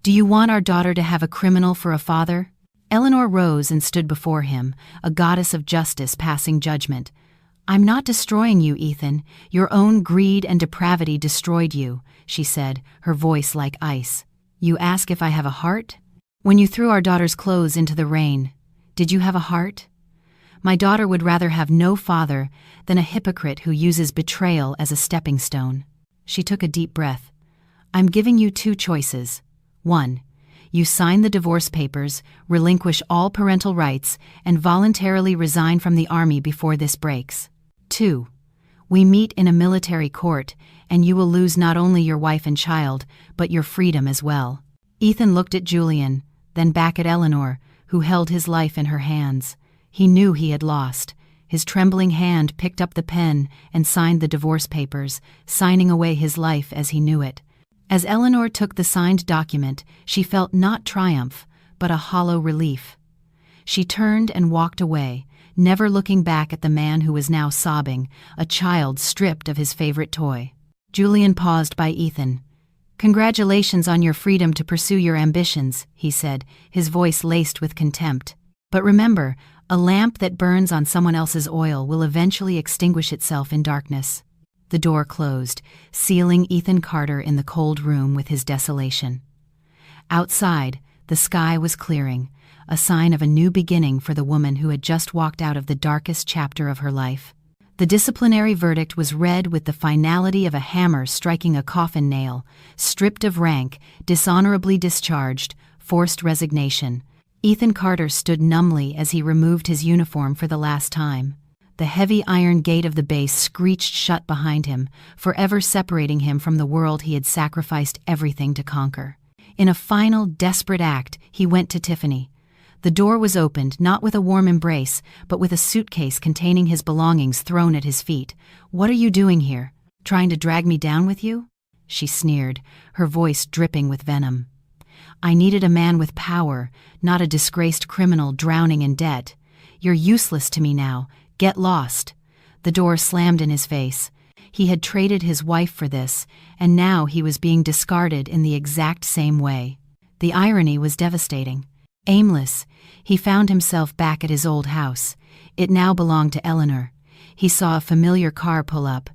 Do you want our daughter to have a criminal for a father? Eleanor rose and stood before him, a goddess of justice passing judgment. I'm not destroying you, Ethan. Your own greed and depravity destroyed you, she said, her voice like ice. You ask if I have a heart? When you threw our daughter's clothes into the rain, did you have a heart? My daughter would rather have no father than a hypocrite who uses betrayal as a stepping stone. She took a deep breath. I'm giving you two choices. 1. You sign the divorce papers, relinquish all parental rights, and voluntarily resign from the army before this breaks. 2. We meet in a military court, and you will lose not only your wife and child, but your freedom as well. Ethan looked at Julian, then back at Eleanor, who held his life in her hands. He knew he had lost. His trembling hand picked up the pen and signed the divorce papers, signing away his life as he knew it. As Eleanor took the signed document, she felt not triumph, but a hollow relief. She turned and walked away, never looking back at the man who was now sobbing, a child stripped of his favorite toy. Julian paused by Ethan. Congratulations on your freedom to pursue your ambitions, he said, his voice laced with contempt. But remember, a lamp that burns on someone else's oil will eventually extinguish itself in darkness. The door closed, sealing Ethan Carter in the cold room with his desolation. Outside, the sky was clearing, a sign of a new beginning for the woman who had just walked out of the darkest chapter of her life. The disciplinary verdict was read with the finality of a hammer striking a coffin nail: stripped of rank, dishonorably discharged, forced resignation. Ethan Carter stood numbly as he removed his uniform for the last time. The heavy iron gate of the base screeched shut behind him, forever separating him from the world he had sacrificed everything to conquer. In a final, desperate act, he went to Tiffany. The door was opened, not with a warm embrace, but with a suitcase containing his belongings thrown at his feet. "What are you doing here? Trying to drag me down with you?" She sneered, her voice dripping with venom. "I needed a man with power, not a disgraced criminal drowning in debt. You're useless to me now. Get lost." The door slammed in his face. He had traded his wife for this, and now he was being discarded in the exact same way. The irony was devastating. Aimless, he found himself back at his old house. It now belonged to Eleanor. He saw a familiar car pull up.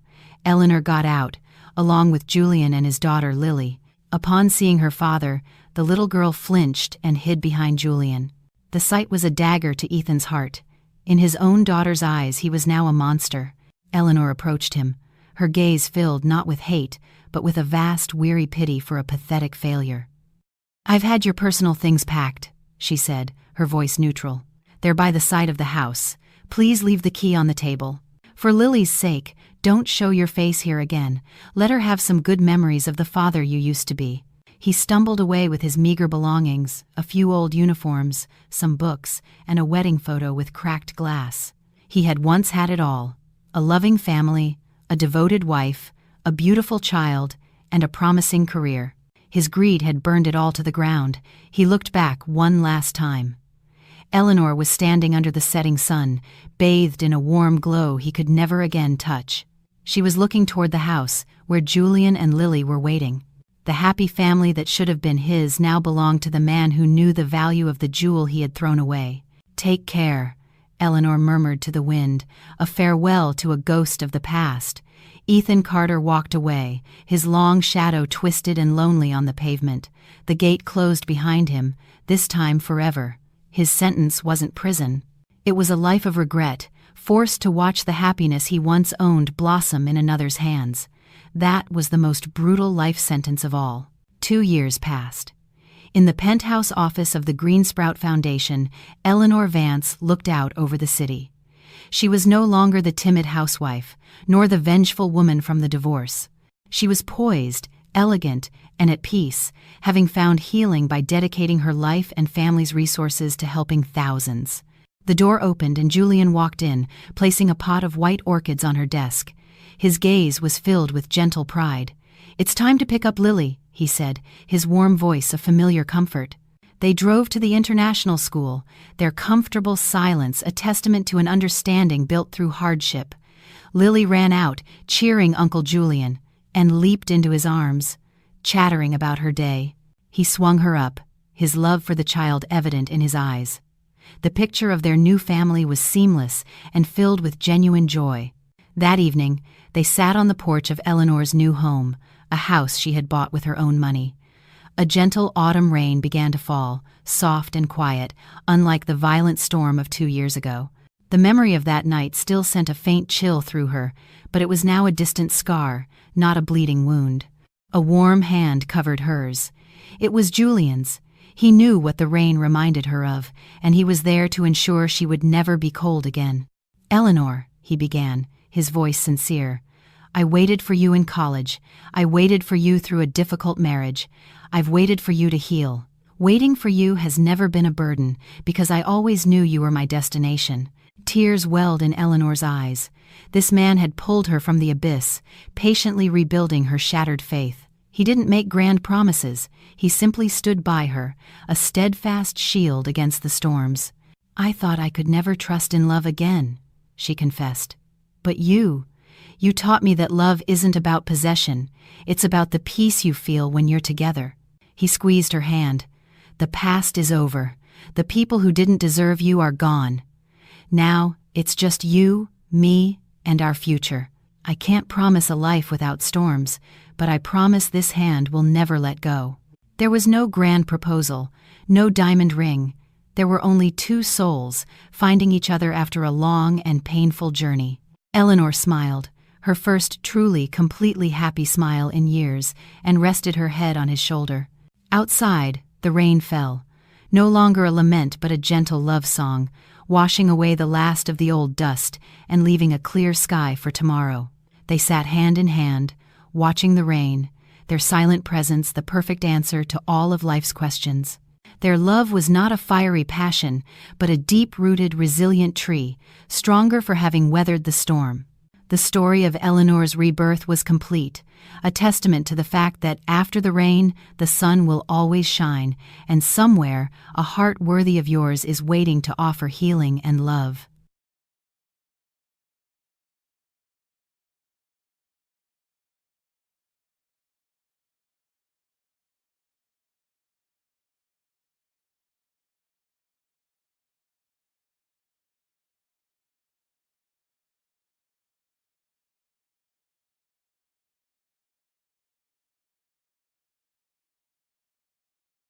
Eleanor got out, along with Julian and his daughter Lily. Upon seeing her father, the little girl flinched and hid behind Julian. The sight was a dagger to Ethan's heart. In his own daughter's eyes, he was now a monster. Eleanor approached him, her gaze filled not with hate, but with a vast, weary pity for a pathetic failure. "I've had your personal things packed," she said, her voice neutral. "They're by the side of the house. Please leave the key on the table. For Lily's sake, don't show your face here again. Let her have some good memories of the father you used to be." He stumbled away with his meager belongings, a few old uniforms, some books, and a wedding photo with cracked glass. He had once had it all: a loving family, a devoted wife, a beautiful child, and a promising career. His greed had burned it all to the ground. He looked back one last time. Eleanor was standing under the setting sun, bathed in a warm glow he could never again touch. She was looking toward the house, where Julian and Lily were waiting. The happy family that should have been his now belonged to the man who knew the value of the jewel he had thrown away. "Take care," Eleanor murmured to the wind, a farewell to a ghost of the past. Ethan Carter walked away, his long shadow twisted and lonely on the pavement. The gate closed behind him, this time forever. His sentence wasn't prison. It was a life of regret, forced to watch the happiness he once owned blossom in another's hands. That was the most brutal life sentence of all. 2 years passed. In the penthouse office of the Green Sprout Foundation, Eleanor Vance looked out over the city. She was no longer the timid housewife, nor the vengeful woman from the divorce. She was poised, elegant, and at peace, having found healing by dedicating her life and family's resources to helping thousands. The door opened and Julian walked in, placing a pot of white orchids on her desk. His gaze was filled with gentle pride. "It's time to pick up Lily," he said, his warm voice a familiar comfort. They drove to the international school, their comfortable silence a testament to an understanding built through hardship. Lily ran out, cheering Uncle Julian, and leaped into his arms, chattering about her day. He swung her up, his love for the child evident in his eyes. The picture of their new family was seamless and filled with genuine joy. That evening, they sat on the porch of Eleanor's new home, a house she had bought with her own money. A gentle autumn rain began to fall, soft and quiet, unlike the violent storm of 2 years ago. The memory of that night still sent a faint chill through her, but it was now a distant scar, not a bleeding wound. A warm hand covered hers. It was Julian's. He knew what the rain reminded her of, and he was there to ensure she would never be cold again. "Eleanor," he began, his voice sincere, "I waited for you in college. I waited for you through a difficult marriage. I've waited for you to heal. Waiting for you has never been a burden, because I always knew you were my destination." Tears welled in Eleanor's eyes. This man had pulled her from the abyss, patiently rebuilding her shattered faith. He didn't make grand promises. He simply stood by her, a steadfast shield against the storms. "I thought I could never trust in love again," she confessed. "But you taught me that love isn't about possession. It's about the peace you feel when you're together." He squeezed her hand. "The past is over. The people who didn't deserve you are gone. Now, it's just you, me, and our future. I can't promise a life without storms, but I promise this hand will never let go." There was no grand proposal, no diamond ring. There were only two souls, finding each other after a long and painful journey. Eleanor smiled, her first truly, completely happy smile in years, and rested her head on his shoulder. Outside, the rain fell. No longer a lament but a gentle love song, washing away the last of the old dust and leaving a clear sky for tomorrow. They sat hand in hand, watching the rain, their silent presence the perfect answer to all of life's questions. Their love was not a fiery passion, but a deep-rooted, resilient tree, stronger for having weathered the storm. The story of Eleanor's rebirth was complete, a testament to the fact that after the rain, the sun will always shine, and somewhere, a heart worthy of yours is waiting to offer healing and love.